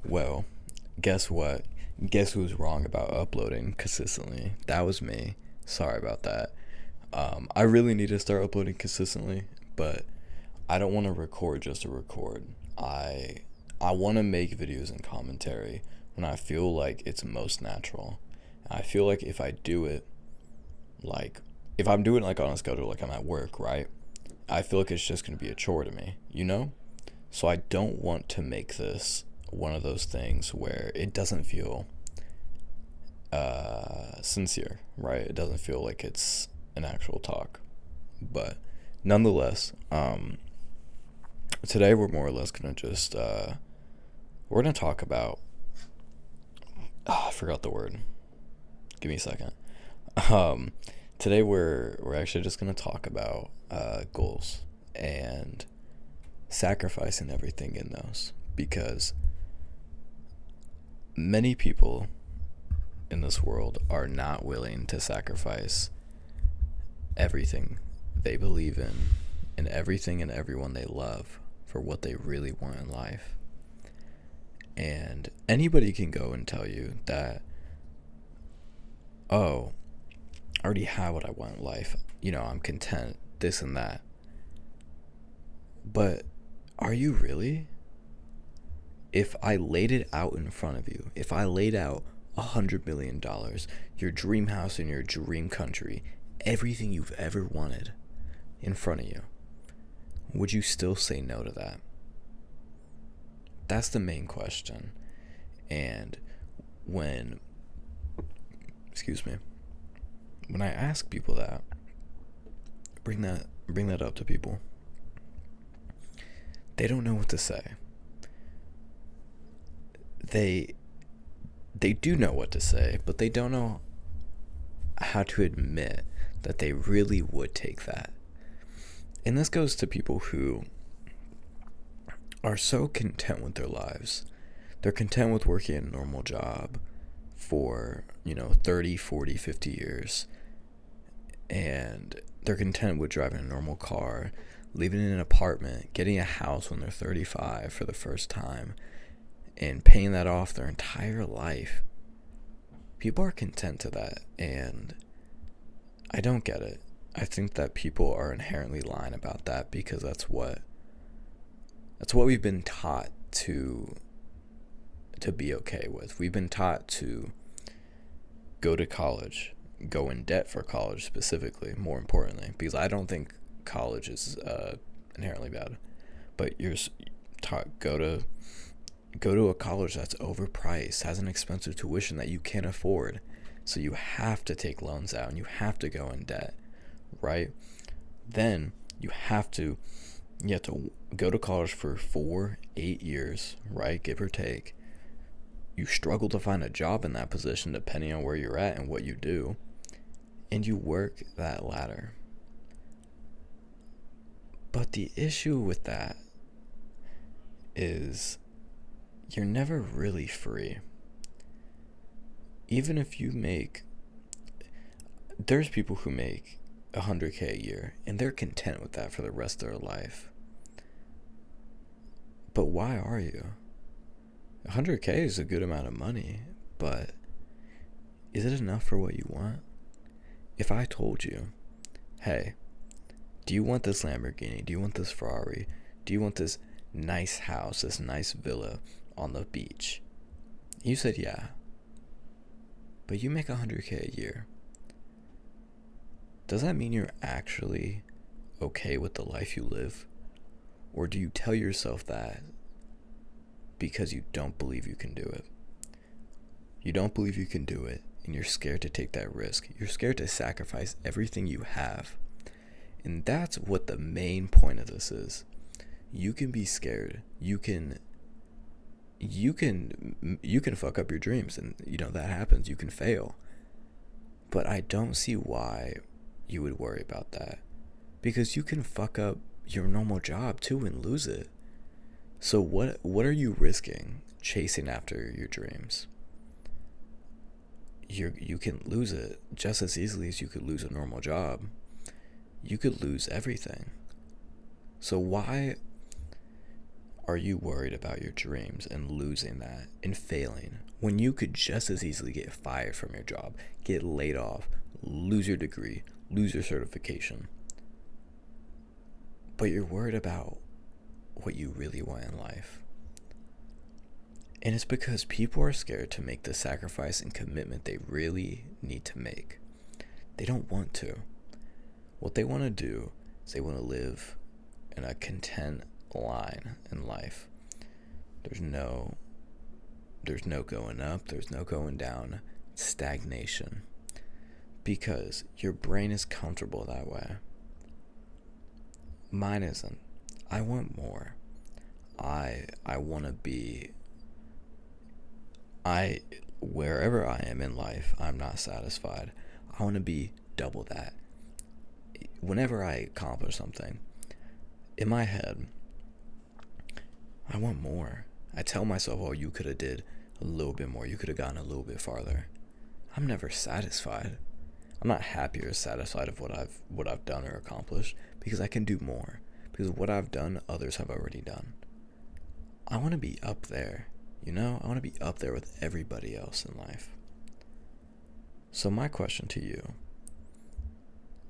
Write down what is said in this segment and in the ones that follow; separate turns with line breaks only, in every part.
Well, guess what? Guess who's wrong about uploading consistently? That was me. Sorry about that. I really need to start uploading consistently, but I don't want to record just to record. I I want to make videos and commentary when I feel like it's most natural. I feel like if I do it, like if I'm doing it like on a schedule, like I'm at work, right? I feel like it's just gonna be a chore to me, you know? So I don't want to make this one of those things where it doesn't feel sincere, right? It doesn't feel like it's an actual talk. But nonetheless, today we're more or less gonna just we're gonna talk about I forgot the word. Give me a second. Um, Today we're actually just gonna talk about goals and sacrificing everything in those because many people in this world are not willing to sacrifice everything they believe in and everything and everyone they love for what they really want in life. And anybody can go and tell you that, oh, I already have what I want in life. I'm content, this and that. But are you really? If I laid it out in front of you, if I laid out $100 million, your dream house in your dream country, everything you've ever wanted in front of you, would you still say no to that? That's the main question. And when, excuse me, when I ask people that, bring that up to people, they don't know what to say. They they do know what to say, but they don't know how to admit that they really would take that. And this goes to people who are so content with their lives. They're content with working a normal job for, 30, 40, 50 years. And they're content with driving a normal car, living in an apartment, getting a house when they're 35 for the first time, and paying that off their entire life. People are content to that, and I don't get it. I think that people are inherently lying about that because that's what we've been taught to be okay with. We've been taught to go to college, go in debt for college specifically, more importantly, because I don't think college is inherently bad, but you're taught go to a college that's overpriced, has an expensive tuition that you can't afford, so you have to take loans out and you have to go in debt, right? Then you have to go to college for 4, 8 years, right, give or take. You struggle to find a job in that position depending on where you're at and what you do, and you work that ladder. But the issue with that is you're never really free. Even if there's people who make 100K a year and they're content with that for the rest of their life. But why are you? 100K is a good amount of money, but is it enough for what you want? If I told you, hey, do you want this Lamborghini? Do you want this Ferrari? Do you want this nice house, this nice villa on the beach? You said yeah. But you make 100K a year. Does that mean you're actually okay with the life you live? Or do you tell yourself that because you don't believe you can do it? You don't believe you can do it, and you're scared to take that risk. You're scared to sacrifice everything you have. And that's what the main point of this is. You can be scared. You can fuck up your dreams, and that happens. You can fail. But I don't see why you would worry about that, because you can fuck up your normal job too and lose it. So what are you risking chasing after your dreams? You can lose it just as easily as you could lose a normal job. You could lose everything. So why Are you worried about your dreams and losing that and failing when you could just as easily get fired from your job, get laid off, lose your degree, lose your certification? But you're worried about what you really want in life. And it's because people are scared to make the sacrifice and commitment they really need to make. They don't want to. What they want to do is they want to live in a content line in life. There's no going up, there's no going down, stagnation. Because your brain is comfortable that way. Mine isn't. I want more. I want to be wherever I am in life, I'm not satisfied. I want to be double that. Whenever I accomplish something, in my head, I want more. I tell myself, oh, you could have did a little bit more. You could have gotten a little bit farther. I'm never satisfied. I'm not happy or satisfied of what I've done or accomplished, because I can do more. Because what I've done, others have already done. I want to be up there. I want to be up there with everybody else in life. So my question to you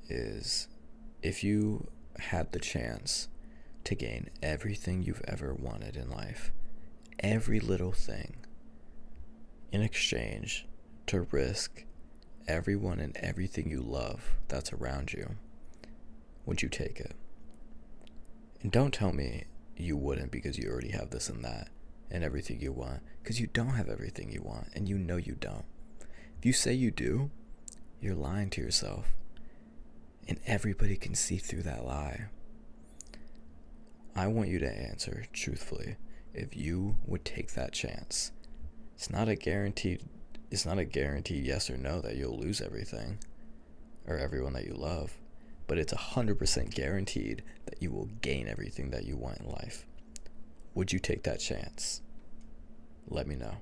is, if you had the chance to gain everything you've ever wanted in life, every little thing, in exchange to risk everyone and everything you love that's around you, would you take it? And don't tell me you wouldn't because you already have this and that and everything you want, because you don't have everything you want, and you know you don't. If you say you do, you're lying to yourself, and everybody can see through that lie. I want you to answer truthfully if you would take that chance. It's not a guaranteed yes or no that you'll lose everything or everyone that you love, but it's 100% guaranteed that you will gain everything that you want in life. Would you take that chance? Let me know.